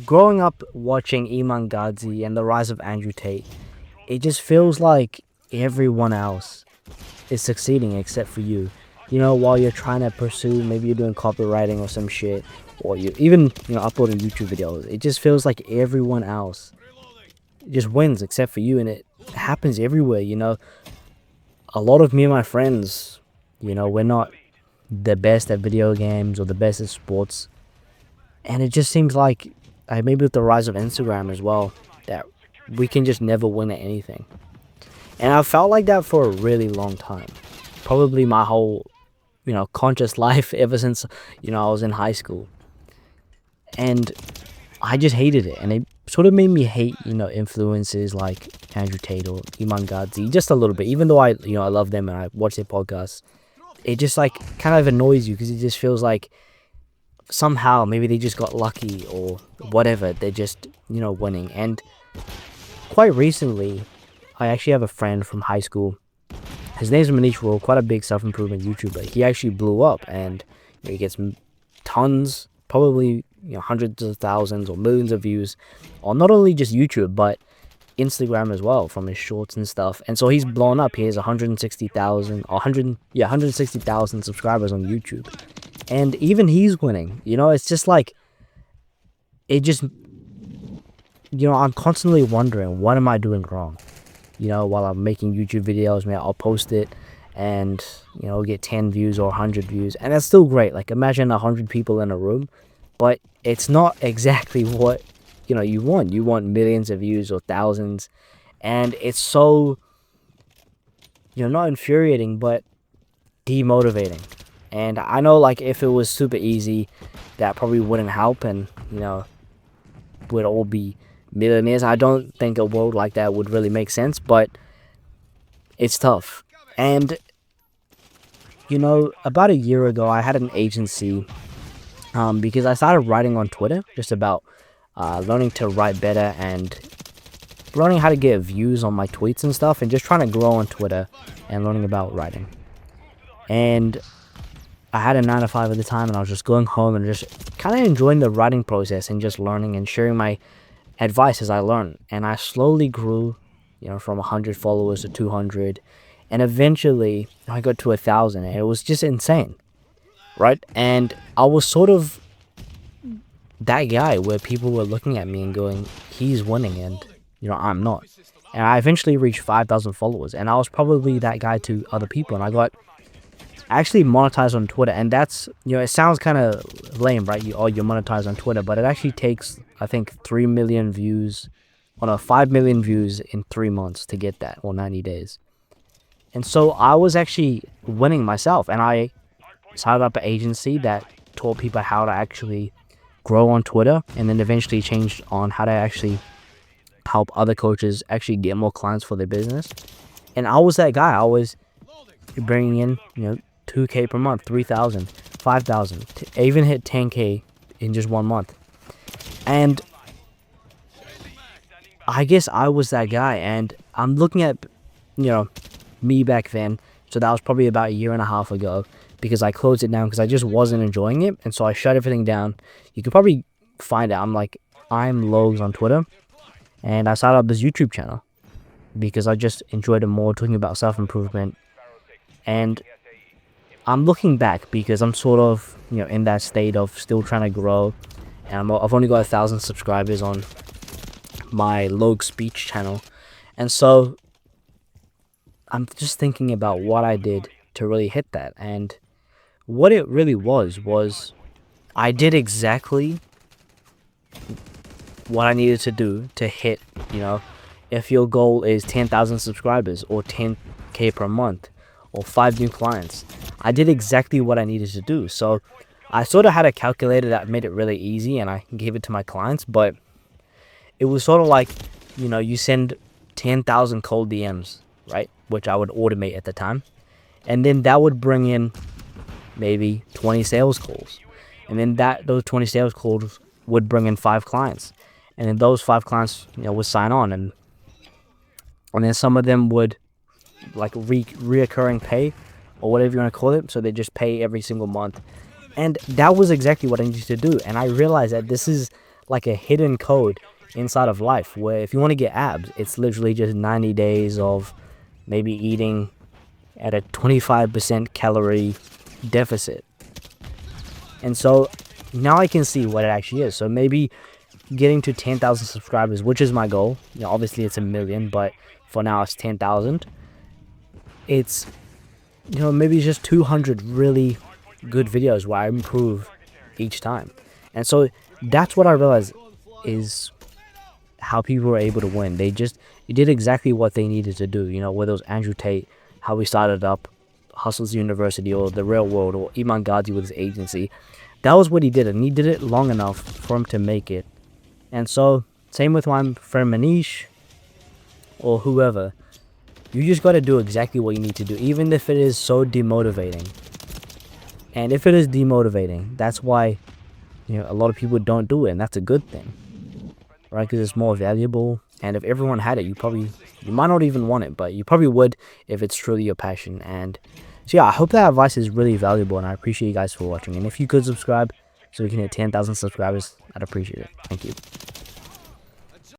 Growing up watching Iman Gadzhi and the rise of Andrew Tate, it just feels like everyone else is succeeding except for you. While you're trying to pursue, maybe you're doing copywriting or some shit, or you even, uploading YouTube videos. It just feels like everyone else just wins except for you, and it happens everywhere. A lot of me and my friends, we're not the best at video games or the best at sports, and it just seems like, maybe with the rise of Instagram as well, that we can just never win at anything. And I felt like that for a really long time. Probably my whole, conscious life ever since, I was in high school. And I just hated it. And it sort of made me hate, influencers like Andrew Tate or Iman Gadzhi just a little bit. Even though I love them and I watch their podcasts, it just like kind of annoys you because it just feels like somehow maybe they just got lucky or whatever. They're just, winning. And quite recently, I actually have a friend from high school. His name's Manish Roy, quite a big self-improvement YouTuber. He actually blew up, and he gets tons, probably hundreds of thousands or millions of views on not only just YouTube but Instagram as well from his shorts and stuff. And so he's blown up. He has 160,000 or 160,000 subscribers on YouTube, and even he's winning. It's just like it just I'm constantly wondering, what am I doing wrong? While I'm making YouTube videos, I'll post it and, get 10 views or 100 views. And that's still great. Like, imagine 100 people in a room, but it's not exactly what, you want. You want millions of views or thousands. And it's so, not infuriating, but demotivating. And I know, like, if it was super easy, that probably wouldn't help and, we'd all be millionaires. I don't think a world like that would really make sense, but it's tough. And about a year ago, I had an agency because I started writing on Twitter just about learning to write better and learning how to get views on my tweets and stuff, and just trying to grow on Twitter and learning about writing. And I had a 9 to 5 at the time, and I was just going home and just kind of enjoying the writing process and just learning and sharing my advice as I learned. And I slowly grew, from 100 followers to 200, and eventually I got to 1,000, and it was just insane, right? And I was sort of that guy where people were looking at me and going, he's winning, and I'm not. And I eventually reached 5,000 followers, and I was probably that guy to other people, and I got actually monetized on Twitter. And that's, it sounds kind of lame, right? You're monetized on Twitter, but it actually takes, I think, 3 million views on a 5 million views in 3 months to get that, or 90 days. And so I was actually winning myself, and I started up an agency that taught people how to actually grow on Twitter, and then eventually changed on how to actually help other coaches actually get more clients for their business. And I was that guy. I was bringing in, 2K per month, 3,000, 5,000. I even hit 10K in just 1 month. And I guess I was that guy. And I'm looking at, me back then. So that was probably about a year and a half ago, because I closed it down because I just wasn't enjoying it. And so I shut everything down. You could probably find out. I'm Logs on Twitter. And I started up this YouTube channel because I just enjoyed it more, talking about self-improvement. And I'm looking back because I'm sort of, in that state of still trying to grow. And I've only got 1,000 subscribers on my Log Speech channel. And so I'm just thinking about what I did to really hit that. And what it really was I did exactly what I needed to do to hit, if your goal is 10,000 subscribers or 10K per month or 5 new clients, I did exactly what I needed to do. So I sort of had a calculator that made it really easy, and I gave it to my clients. But it was sort of like, you send 10,000 cold DMs, right? Which I would automate at the time. And then that would bring in maybe 20 sales calls. And then those 20 sales calls would bring in 5 clients. And then those 5 clients, would sign on. And then some of them would like reoccurring pay, or whatever you want to call it. So they just pay every single month. And that was exactly what I needed to do. And I realized that this is like a hidden code inside of life, where if you want to get abs, it's literally just 90 days of maybe eating at a 25% calorie deficit. And so now I can see what it actually is. So maybe getting to 10,000 subscribers, which is my goal. You know, obviously it's a million, but for now it's 10,000. It's, you know, maybe it's just 200 really good videos where I improve each time. And so that's what I realized is how people were able to win. They did exactly what they needed to do. You know, whether it was Andrew Tate, how we started up Hustles University, or the Real World, or Iman Gadzhi with his agency. That was what he did, and he did it long enough for him to make it. And so, same with my friend Manish, or whoever. You just got to do exactly what you need to do, even if it is so demotivating. And if it is demotivating, that's why, you know, a lot of people don't do it, and that's a good thing, right? Because it's more valuable. And if everyone had it, you might not even want it, but you probably would if it's truly your passion. And so yeah, I hope that advice is really valuable, and I appreciate you guys for watching. And if you could subscribe so we can hit 10,000 subscribers, I'd appreciate it. Thank you.